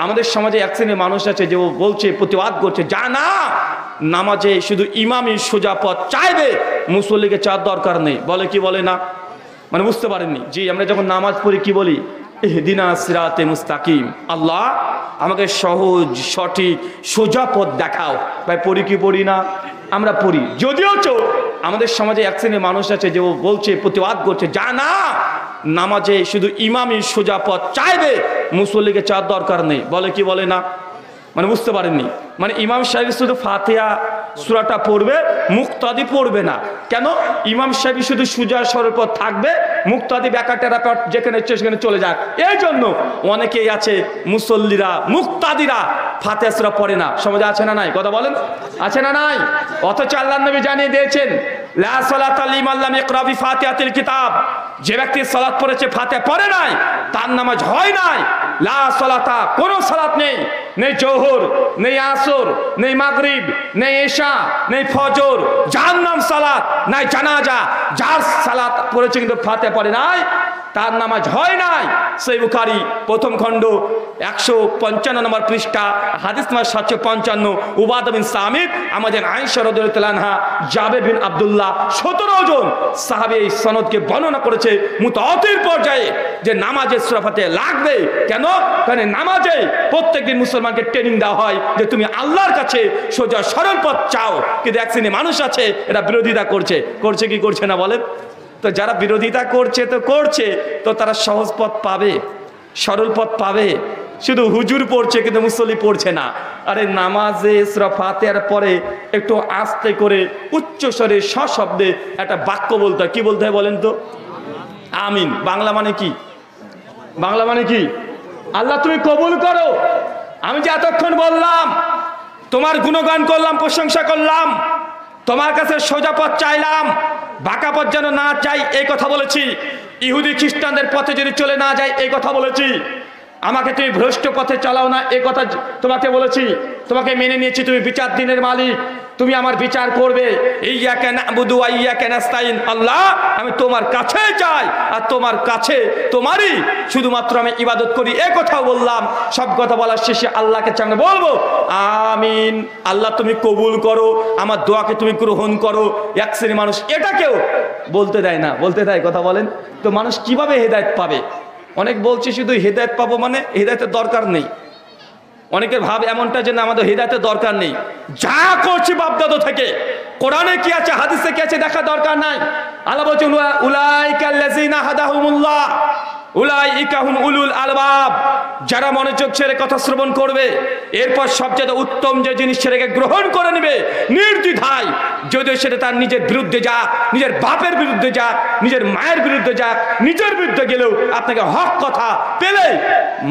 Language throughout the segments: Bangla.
আমাদের সমাজে এক শ্রেণীর মানুষ আছে যে ও বলছে, প্রতিবাদ করছে, যা না নামাজে শুধু ইমামই সোজা পথ চাইবে, মুসল্লিকে চাওয়ার দরকার নেই। বলে কি বলে না, মানে বুঝতে পারেননি। জি, আমরা যখন নামাজ পড়ি কি বলি? ইহদিনা সিরাতে মুস্তাকিম, আল্লাহ আমাকে সহজ সঠিক সোজা পথ দেখাও। ভাই পড়ি কি পড়ি না? আমরা পড়ি। যদিও আমাদের সমাজে এক শ্রেণীর মানুষ আছে যে ও বলছে, প্রতিবাদ করছে, যা না নামাজে শুধু ইমামই সোজা পথ চাইবে, মুসল্লিকে চাওয়ার দরকার নেই। বলে কি বলে না, মানে বুঝতে পারেননি। মানে ইমাম সাহেব শুধু ফাতিহা সূরাটা পড়বে, মুক্তাদি পড়বে না। কেন? ইমাম সাহেব শুধু সোজা সরল পথ থাকবে, মুক্তাদি ব্যাকাটেরা যেখানে ইচ্ছে সেখানে চলে যাক। এই জন্য অনেকেই আছে মুসল্লিরা, মুক্তাদিরা ফাতিহা সূরা পড়ে না। সমাজে আছে না নাই? কথা বলেন, আছে না নাই? অথচ আল্লাহর নবী জানিয়ে দিয়েছেন, লা সালাতা লিমান লাম ইকরা বিফাতিহাতিল কিতাব, যে ব্যক্তি সালাত পড়েছে ফাতিহা পড়ে নাই, তার নামাজ হয় নাই। লা সালাতা, কোনো সালাত নেই, নেই জোহর, নেই আসর, নেই মাগরিব, নেই ইশা, নেই ফজর, জাহান্নাম সালাত, নাই জানাজা। যার সালাত পড়েছে কিন্তু ফাতিহা পড়ে নাই, তার নামাজ হয় নাই। সহিহ বুখারী প্রথম খণ্ড 155 নম্বর পৃষ্ঠা, হাদিস নম্বর 755। উবাদা বিন সামিত, আমাদের আয়েশা রাদিয়াল্লাহু আনহা, জাবের বিন আব্দুল্লাহ, 17 জন সাহাবী এই সনদকে বর্ণনা করেছে মুতাওয়াতির পর্যায়ে যে নামাজে সূরা ফাতিহা লাগবে। কেন? কারণ নামাজে প্রত্যেকদিন মুসলমানকে ট্রেনিং দেওয়া হয় যে তুমি আল্লাহর কাছে সোজা সরল পথ চাও। কিন্তু এক শ্রেণীর মানুষ আছে এরা বিরোধিতা করছে কি করছে না বলেন? তো যারা বিরোধিতা করছে তো তারা সহজ পথ পাবে, সরল পথ পাবে। শুধু হুজুর পড়ছে কিন্তু মুসল্লি পড়ছে না। আরে নামাজে সূরা ফাতিহার পরে একটু আস্তে করে উচ্চ স্বরে সশব্দে একটা বাক্য বলতে হয়। কি বলতে হয় বলেন তো? আমিন। বাংলা মানে কি? বাংলা মানে কি? আল্লাহ তুমি কবুল করো। আমি যে এতক্ষণ বললাম, তোমার গুণগান করলাম, প্রশংসা করলাম, তোমার কাছে সোজা পথ চাইলাম, বাঁকা পথ যেন না চাই, এই কথা বলেছি। ইহুদি খ্রিস্টানদের পথে যদি চলে না যায়, এই কথা বলেছি। আমাকে তুমি ভ্রষ্ট পথে চালাও না, এই কথা তোমাকে বলেছি। তোমাকে মেনে নিয়েছি, তুমি বিচার দিনের মালিক, তুমি আমার বিচার করবে। ইয়্যাকা না'বুদু ওয়া ইয়্যাকা নাস্তাইন, আল্লাহ আমি তোমার কাছে চাই আর তোমার কাছে তোমারই শুধুমাত্র আমি ইবাদত করি। এই কথাও বললাম। সব কথা বলার শেষে আল্লাহকে সামনে বলবো আমিন। আল্লাহ তুমি কবুল করো, আমার দোয়াকে তুমি গ্রহণ করো। এক শ্রেণীর মানুষ এটাকেও বলতে দেয় না। বলতে দেয়? কথা বলেন তো। মানুষ কিভাবে হেদায়েত পাবে? অনেক বলছে শুধু হেদায়েত পাবো, মানে হেদায়েতের দরকার নেই। অনেকের ভাব এমনটা যে না, আমাদের হেদায়েতের দরকার নেই, যা করছি বাপদাদা থেকে, কোরআনে কি আছে হাদিসে কি আছে দেখা দরকার নাই। আল্লাহ বলছেন উলাইকাল্লাযিনা হাদাহুমুল্লাহ উলাইকা হুম উলুল আলবাব, যারা মনোযোগ ছেড়ে কথা শ্রবণ করবে, এরপর সবচেয়ে উত্তম যে জিনিস সেটাকে গ্রহণ করে নেবে নির্দ্বিধায়, যদিও সেটা তার নিজের বিরুদ্ধে যাক, নিজের বাপের বিরুদ্ধে যাক, নিজের মায়ের বিরুদ্ধে যাক, নিজের বিরুদ্ধে গেলেও আপনাকে হক কথা পেলে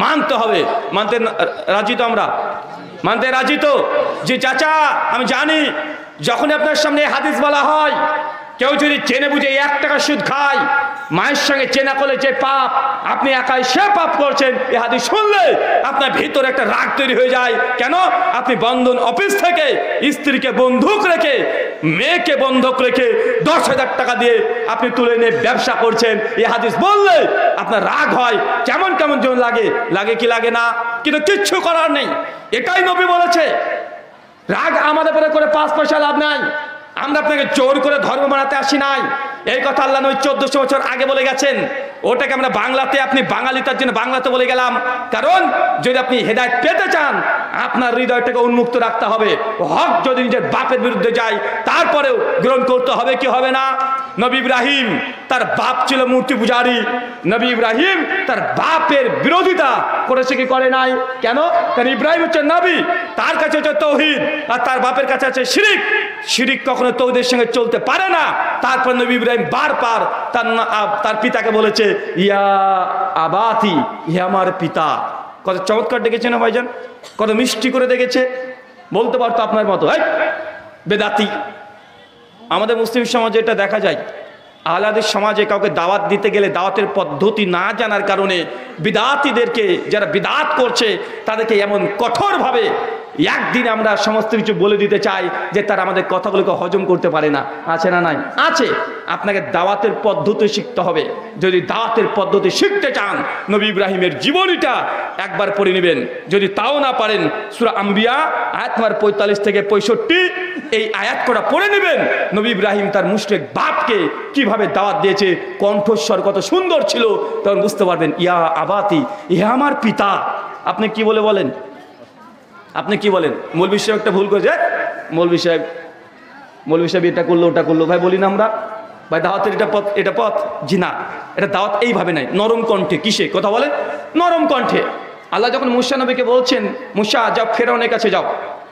মানতে হবে। মানতে রাজি তো? আমরা মানতে রাজি তো? যে চাচা আমি জানি যখন আপনার সামনে হাদিস বলা হয়, কেউ যদি জেনে বুঝে 1 টাকা সুদ খায়, মায়ের সঙ্গে চেনা করলে যে পাপ, আপনি একাই সে পাপ করছেন, এই হাদিস শুনলে আপনার ভিতরে একটা রাগ তৈরি হয়ে যায়। কেন? আপনি বন্ধন অফিস থেকে স্ত্রীকে বন্ধক রেখে, মেয়েকে বন্ধক রেখে 10,000 টাকা দিয়ে আপনি তুলে নিয়ে ব্যবসা করছেন। এই হাদিস বললে আপনার রাগ হয়, কেমন কেমন জন লাগে। লাগে কি লাগে না? কিন্তু কিচ্ছু করার নেই। এটাই নবী বলেছে, রাগ আমাদের পরে করে 5 পয়সা লাভ নাই। আমরা আপনাকে জোর করে ধর্ম বানাতে আসি নাই। এই কথা আল্লাহ নবী 1400 বছর আগে বলে গেছেন। ওটাকে আমরা বাংলাতে, আপনি বাঙালি তার জন্য বাংলাতে বলে গেলাম। কারণ যদি আপনি হেদায়েত পেতে চান, আপনার হৃদয়টাকে উন্মুক্ত রাখতে হবে। হক যদি নিজের বাপের বিরুদ্ধে যায়, তারপরেও গ্রহণ করতে হবে কি হবে না? নবী ইব্রাহিম তার বাপ ছিল মূর্তি পূজারী। নবী ইব্রাহিম তার বাপের বিরোধিতা করেছে কি করে নাই? কেন? কারণ ইব্রাহিম হচ্ছে নবী, তার কাছে হচ্ছে তৌহিদ, আর তার বাপের কাছে আছে শিরিক। শিরিক কখনো তৌহিদের সঙ্গে চলতে পারে না। তারপর নবী ইব্রাহিম বারবার তার পিতাকে বলেছে ইয়া আবাতি, হে আমার পিতা। কত চমৎকার ডেকেছে না ভাইজান? কত মিষ্টি করে দেখেছে। বলতে পারতো আপনার মতো বেদাতি। আমাদের মুসলিম সমাজে এটা দেখা যায়। আহলে হাদিস সমাজে কাউকে দাওয়াত দিতে গেলে দাওয়াতের পদ্ধতি না জানার কারণে বিদাতিদেরকে, যারা বিদাত করছে তাদেরকে এমন কঠোরভাবে একদিন আমরা সমস্ত কিছু বলে দিতে চাই যে তারা আমাদের কথাগুলোকে হজম করতে পারে না। আছে না নাই? আছে। আপনাকে দাওয়াতের পদ্ধতি শিখতে হবে। যদি দাওয়াতের পদ্ধতি শিখতে চান, নবী ইব্রাহিমের জীবনীটা একবার পড়ে নেবেন। যদি তাও না পারেন, সূরা আম্বিয়া আয়াত নম্বর 45 থেকে 65 এই আয়াত কটা পড়ে নেবেন। নবী ইব্রাহিম তার মুশরিক বাপকে কিভাবে দাওয়াত দিয়েছে, কণ্ঠস্বর কত সুন্দর ছিল, তখন বুঝতে পারবেন। ইয়া আবাতি, ইহা আমার পিতা। আপনি কি বলেন? আপনি কি বলেন? মৌলভী সাহেব একটা ভুল করেছে, মৌলভী সাহেব এটা করলো ওটা করলো। ভাই বলি না আমরা, ভাই দাওয়াতের এটা পথ? জি না, এটা দাওয়াত এইভাবে নাই, নরম কণ্ঠে। কিসে কথা বলেন? নরম কণ্ঠে। আল্লাহ যখন মুসা নবীকে বলছেন, মুসা যাও ফেরাউনের কাছে যাও,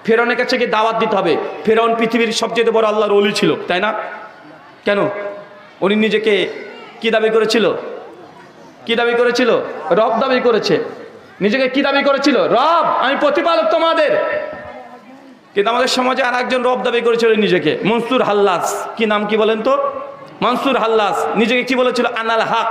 ফেরাউনের কাছে গিয়ে দাওয়াত দিতে হবে। ফেরাউন পৃথিবীর সবচেয়ে বড় আল্লাহর ওলি ছিল, তাই না? কেন? উনি নিজেকে কি দাবি করেছিল? কি দাবি করেছিল? রব দাবি করেছে। নিজেকে কি দাবি করেছিল? রব, আমি প্রতিপালক তোমাদের। কিন্তু আমাদের সমাজে আর একজন রব দাবি করেছিল নিজেকে, মনসুর হাল্লাস। কি নাম কি বলেন তো? মনসুর হাল্লাস নিজেকে কি বলেছিল? আনাল হক।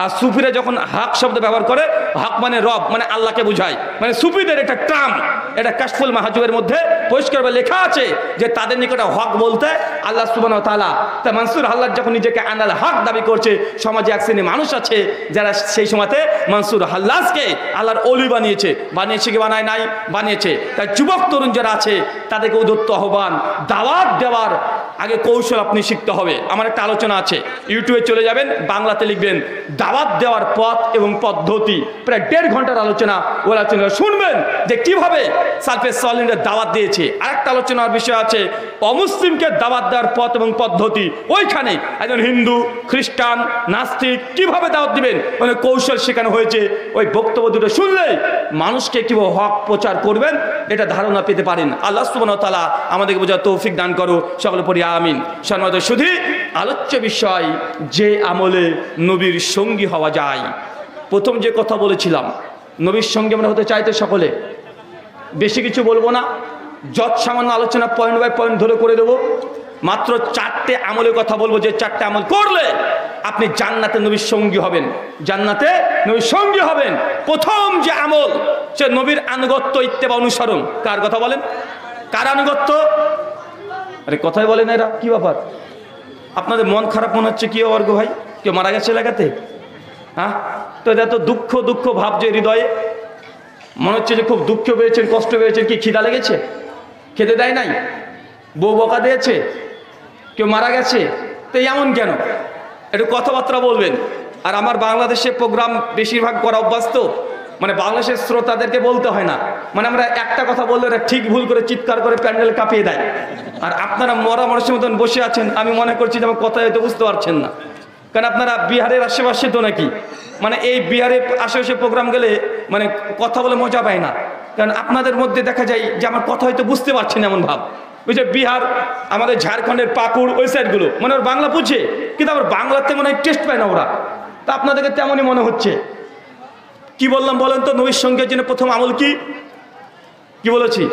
আর সুফিরা যখন হক শব্দ ব্যবহার করে, হক মানে রব, মানে আল্লাহকে বোঝায়। মানে সুফিদের এটা ট্রাম, এটা কাশফুল মাহাজুবের মধ্যে পরিষ্কারভাবে লেখা আছে যে তাদের নিকটে হক বলতে আল্লাহ সুবহানাহু ওয়া তাআলা। তা মনসুর হাল্লাস যখন নিজেকে আনাল হক দাবি করছে, সমাজে এক শ্রেণী মানুষ আছে যারা সেই সময়তে মনসুর হাল্লাসকে আল্লাহর ওলি বানিয়েছে। কি বানায় নাই? বানিয়েছে। তাই যুবক তরুণ যারা আছে তাদেরকে উদ্যত আহ্বান, দাওয়াত দেওয়ার আগে কৌশল আপনি শিখতে হবে। আমার একটা আলোচনা আছে, ইউটিউবে চলে যাবেন, বাংলাতে লিখবেন দাওয়াত দেওয়ার পথ এবং পদ্ধতি। প্রায় 1.5 ঘন্টার আলোচনা। ওই আলোচনা শুনবেন যে কিভাবে সালফে সালিহিনরা দাওয়াত দিয়েছে। আরেকটা আলোচনার বিষয় আছে অমুসলিমকে দাওয়াত দেওয়ার পথ এবং পদ্ধতি। ওইখানে একজন হিন্দু, খ্রিস্টান, নাস্তিক কিভাবে দাওয়াত দিবেন মানে কৌশল শেখানো হয়েছে। ওই বক্তব্য দুটো শুনলে মানুষকে কিভাবে হক প্রচার করবেন এটা ধারণা পেতে পারেন। আল্লাহ সুবহানাহু ওয়া তাআলা আমাদেরকে বোঝার তৌফিক দান করো, সকলে পড়ি আমিন। সম্মানিত শুধু আলোচ্য বিষয় যে আমলে নবীর সঙ্গী হওয়া যায়। প্রথম যে কথা বলেছিলাম, নবীর সঙ্গে আমরা হতে চাইতে সকলে, বেশি কিছু বলবো না, যত সামান্য আলোচনা পয়েন্ট বাই পয়েন্ট ধরে করে দেবো। মাত্র 4টে আমলের কথা বলবো, যে 4টে আমল করলে আপনি জান্নাতে নবীর সঙ্গী হবেন। জান্নাতে নবীর সঙ্গী হবেন। প্রথম যে আমল, সে নবীর আনুগত্য, ইত্তেবা, অনুসরণ। কার কথা বলেন? কার আনুগত্য? আরে কথাই বলেন এরা, কি ব্যাপার? আপনাদের মন খারাপ মনে হচ্ছে? কি অবর্গ ভাই, কেউ মারা গেছে এলাকাতে? হ্যাঁ, তো এত দুঃখ ভাব যে হৃদয়ে, মনে হচ্ছে যে খুব দুঃখ পেয়েছেন, কষ্ট পেয়েছেন। কি খিদা লেগেছে? খেতে দেয় নাই? বউ বকা দিয়েছে? কেউ মারা গেছে? তো এমন কেন? একটু কথাবার্তা বলবেন। আর আমার বাংলাদেশে প্রোগ্রাম বেশিরভাগ করা অভ্যাস, তো মানে বাংলাদেশের শ্রোতাদেরকে বলতে হয় না। মানে আমরা একটা কথা বললে ওরা ঠিক ভুল করে চিৎকার করে প্যান্ডেল কাঁপিয়ে দেয়। আর আপনারা মরা মানুষের মতন বসে আছেন, আমি মনে করছি যে আমার কথা হয়তো বুঝতে পারছেন না। কারণ আপনারা বিহারের আশেপাশে তো নাকি, মানে এই বিহারের আশেপাশে প্রোগ্রাম গেলে মানে কথা বলে মজা পায় না। কারণ আপনাদের মধ্যে দেখা যায় যে আমার কথা হয়তো বুঝতে পারছেন এমন ভাব। ওই যে বিহার, আমাদের ঝাড়খণ্ডের পাকুড়, ওই সাইডগুলো মানে ওর বাংলা বুঝে, কিন্তু আবার বাংলাতে মনে হয় টেস্ট পায় না ওরা। তা আপনাদেরকে তেমনই মনে হচ্ছে। কি বললাম বলেন তো? নবীর সঙ্গের জন্য প্রথম আমল কি? কি বলেছি?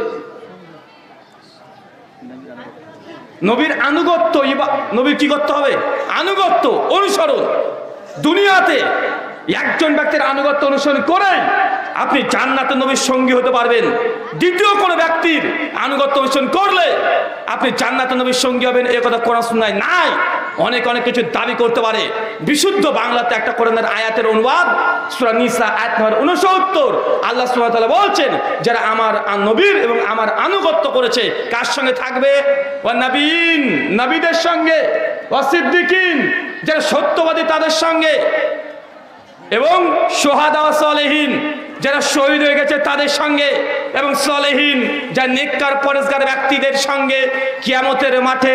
নবীর আনুগত্য। নবীর কি করতে হবে? আনুগত্য, অনুসরণ। দুনিয়াতে একজন ব্যক্তির আনুগত্য অনুসরণ করে আপনি জান্নাতে নবীর সঙ্গী হতে পারবেন। দ্বিতীয় কোনো ব্যক্তির আনুগত্য অনুসরণ করলে আপনি জান্নাতে নবীর সঙ্গী হবেন, এ কথা কোরআন সুন্নাহয় নাই। অনেক কিছু দাবি করতে পারে। বিশুদ্ধ বাংলাতে একটা কোরআনের আয়াতের অনুবাদ, সূরা নিসা আয়াত নম্বর 69, আল্লাহ সুবহানাহু ওয়া তাআলা বলছেন যারা আমার নবীর এবং আমার আনুগত্য করেছে কার সঙ্গে থাকবে? ওয়া নবীন, নবীদের সঙ্গে, ওয়া সিদ্দিকিন, যারা সত্যবাদী তাদের সঙ্গে, এবং শুহাদা ওয়া সালেহিন, যারা শহীদ হয়ে গেছে তাদের সঙ্গে, এবং সালেহিন যারা নেককার পরেজগার ব্যক্তিদের সঙ্গে। কিয়ামতের মাঠে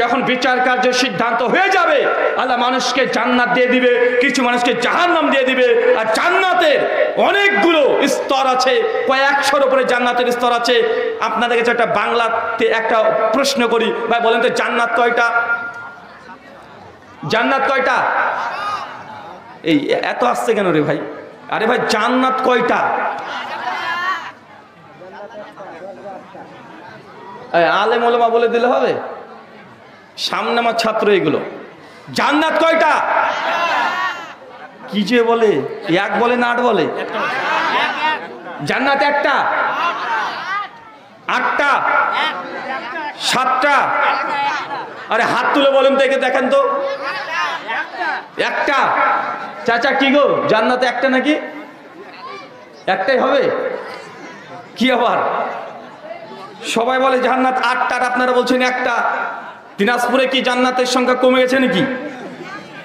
যখন বিচার কার্য সিদ্ধান্ত হয়ে যাবে, আল্লাহ মানুষকে জান্নাত দিয়ে দিবে, কিছু মানুষকে জাহান্নাম দিয়ে দিবে। আর জান্নাতের অনেকগুলো স্তর আছে, কয়েকশোর উপরে জান্নাতের স্তর আছে। আপনাদের কাছে একটা বাংলাতে একটা প্রশ্ন করি, ভাই বলেন তো জান্নাত কয়টা? জান্নাত কয়টা? এই এত আসছে কেন রে ভাই? আরে ভাই জান্নাত কয়টা? আলেম ওলামা বলে দিলে হবে? সামনে আমার ছাত্র এগুলো। জান্নাত কয়টা? কি যে বলে, এক বলে না 8 বলে? জান্নাত একটা, 8টা। 7টা? আরে হাত তুলে বলেন তো, একে দেখেন তো। একটা? চাচা কি গো, জান্নাতে একটা নাকি? একটাই হবে? কি আবার সবাই বলে জান্নাত 8টা, আপনারা বলছেন একটা। দিনাজপুরে কি জান্নাতের সংখ্যা কমে গেছে নাকি?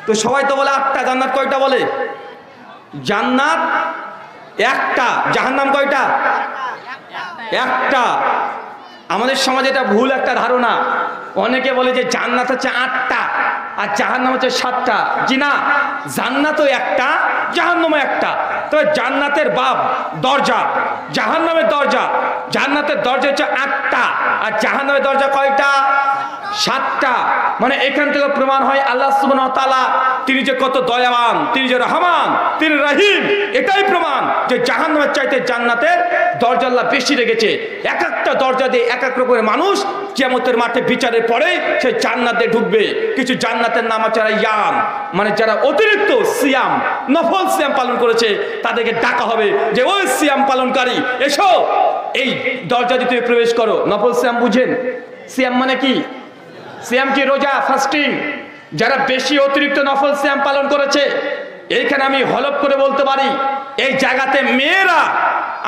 তো সবাই তো বলে 8টা, জান্নাত কয়টা বলে? জান্নাত একটা, জাহান্নাম কয়টা? একটা। আমাদের সমাজে এটা ভুল একটা ধারণা। অনেকে বলে যে জান্নাত হচ্ছে 8টা আর জাহান্নাম হচ্ছে 7টা। জি না, জান্নাতও একটা, জাহান্নামও একটা। তবে জান্নাতের বাব দরজা, জাহান্নামের দরজা, জান্নাতের দরজা হচ্ছে 8টা আর জাহান্নামের দরজা কয়টা? 7টা। মানে এখান থেকে প্রমাণ হয় আল্লাহ সুবহানাহু ওয়া তাআলা তিনি যে কত দয়াবান, তিনি যে রহমান, তিনি রহিম। এটাই প্রমাণ যে জাহান্নামের চাইতে জান্নাতের দরজা আল্লাহ বেশি রেখেছে। এক একটা দরজা দিয়ে এক এক রকমের মানুষ কিয়ামতের মাঠে বিচারের পরে সে জান্নাতে ঢুকবে। কিছু জান্নাতের নাম আছে রায়্যান, মানে যারা অতিরিক্ত সিয়াম, নফল সিয়াম পালন করেছে তাদেরকে ডাকা হবে যে ওই সিয়াম পালনকারী এসো, এই দরজা দিয়ে তুমি প্রবেশ করো। নফল সিয়াম বুঝেন? সিয়াম মানে কি? সিয়াম কি? রোজা, ফাস্টিং। যারা বেশি অতিরিক্ত নফল সিয়াম পালন করেছে, এইখানে আমি হলফ করে বলতে পারি এই জায়গাতে মেয়েরা,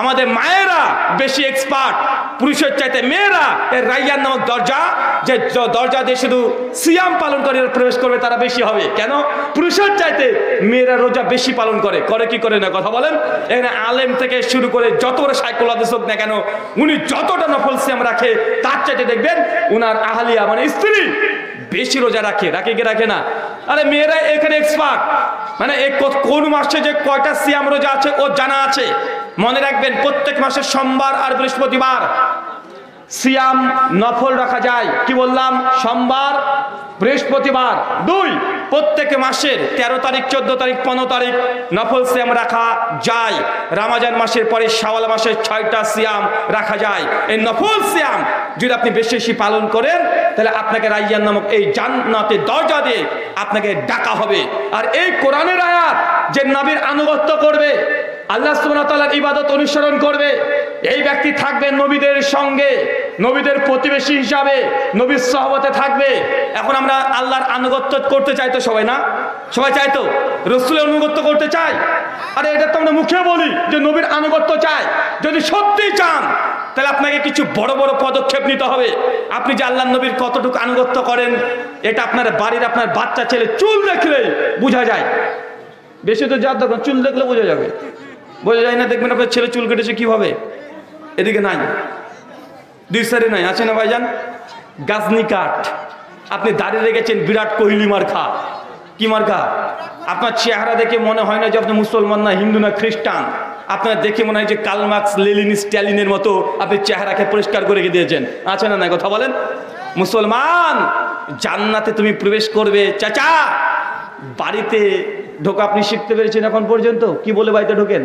আমাদের মায়েরা বেশি এক্সপার্ট পুরুষের চাইতে। মেয়েরা এই রায়্যান নামক দরজা, যে দরজা দিয়ে শুধু সিয়াম পালন করে প্রবেশ করবে, তারা বেশি হবে। কেন? পুরুষের চাইতে মেয়েরা রোজা বেশি পালন করে। করে কি করে না কথা বলেন? এখানে আলেম থেকে শুরু করে যত বড় সাইকোলজিস্ট হোক না কেন, উনি যতটা নফল সিয়াম রাখে তার চাইতে দেখবেন উনার আহলিয়া মানে স্ত্রী বেশি রোজা রাখে। রাখে কি রাখে না? আরে মেয়েরা এখানে এক্সপার্ট, মানে কোন মাসে যে কয়টা সিয়াম রোজা আছে ও জানা আছে। মনে রাখবেন প্রত্যেক মাসের সোমবার আর বৃহস্পতিবার সিয়াম নফল রাখা যায়। কি বললাম? সোমবার, বৃহস্পতিবার। 2 প্রত্যেক মাসের 13 তারিখ, 14 তারিখ, 15 তারিখ নফল সিয়াম রাখা যায়। রমজান মাসের পরে শাওয়াল মাসের 6টা সিয়াম রাখা যায়। এই নফল সিয়াম যদি আপনি বেশি বেশি পালন করেন তাহলে আপনাকে রায়্যান নামক এই জান্নাতের দরজা দিয়ে আপনাকে ডাকা হবে। আর এই কোরআনের আয়াত যে নবীর আনুগত্য করবে, আল্লাহ সুবহানাহু ওয়া তাআলার ইবাদত অনুসরণ করবে, এই ব্যক্তি থাকবে নবীদের সঙ্গে, নবীদের প্রতিবেশী হিসাবে, নবীর সহবতে থাকবে। এখন আমরা আল্লাহর আনুগত্য করতে চাই তো সবাই, না? সবাই চাই তো রাসূলের আনুগত্য করতে চাই। আরে এটা তো আমরা মুখে বলি যে নবীর আনুগত্য চাই। যদি সত্যি চান তাহলে আপনাকে কিছু বড় বড় পদক্ষেপ নিতে হবে। আপনি যে আল্লাহর নবীর কতটুকু আনুগত্য করেন এটা আপনার বাড়ির আপনার বাচ্চা ছেলে চুল দেখলেই বোঝা যায়। বেশি তো যার দরকার, চুল দেখলে বোঝা যাবে। বোঝা যায় না? দেখবেন আপনার ছেলে চুল কেটেছে কিভাবে। এদিকে নাই, 2 সাইডে নাই, আছে না ভাইজান? গাজনি কাঠ। আপনি দাঁড়িয়ে রেখেছেন বিরাট কোহলি মার্কা। কি মার্কা? আপনার চেহারা দেখে মনে হয় না যে আপনি মুসলমান, না হিন্দু, না খ্রিস্টান। আপনার দেখে মনে হয় যে কার্ল মার্কস, লেনিন, স্ট্যালিনের মতো আপনি চেহারাকে পরিষ্কার করে রেখে দিয়েছেন। আছে না? নাই কথা বলেন? মুসলমান, জান্নাতে তুমি প্রবেশ করবে চাচা। বাড়িতে ঢোকা আপনি শিখতে পেরেছেন এখন পর্যন্ত? কি বলে বাড়িতে ঢোকেন?